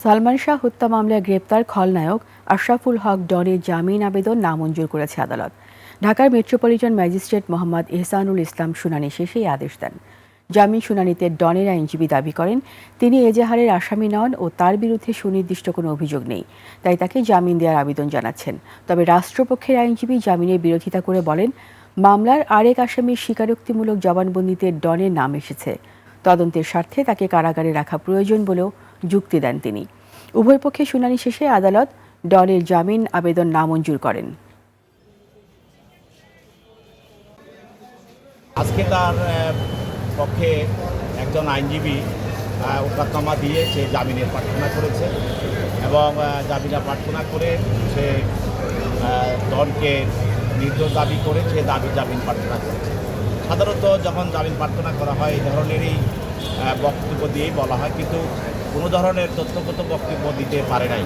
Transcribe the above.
সালমান শাহ হত্যা মামলায় গ্রেপ্তার খলনায়ক আশরাফুল হক ডনের জামিন আবেদন নামঞ্জুর করেছে আদালত। ঢাকার মেট্রোপলিটন ম্যাজিস্ট্রেট মোহাম্মদ এহসানুল ইসলাম শুনানি শেষে এই আদেশ দেন। জামিন শুনানিতে ডনের আইনজীবী দাবি করেন, তিনি এজাহারের আসামি নন ও তার বিরুদ্ধে সুনির্দিষ্ট কোনো অভিযোগ নেই, তাই তাকে জামিন দেওয়ার আবেদন জানাচ্ছেন। তবে রাষ্ট্রপক্ষের আইনজীবী জামিনের বিরোধিতা করে বলেন, মামলার আরেক আসামির স্বীকারোক্তিমূলক জবানবন্দিতে ডনের নাম এসেছে। তদন্তের স্বার্থে তাকে কারাগারে রাখা প্রয়োজন বলেও যুক্তি দেন তিনি। উভয় পক্ষে শুনানি শেষে আদালত ডনের জামিন আবেদন নামঞ্জুর করেন। আজকে তার পক্ষে একজন আইনজীবী ওকালতনামা দিয়ে সে জামিনের প্রার্থনা করেছে এবং প্রার্থনা করে সে ডনকে নির্দোষ দাবি করে সে জামিন প্রার্থনা করেছে। সাধারণত যখন জামিন প্রার্থনা করা হয় এই ধরনেরই বক্তব্য দিয়েই বলা হয়, কিন্তু কোনো ধরনের তথ্যগত বক্তব্য দিতে পারে নাই।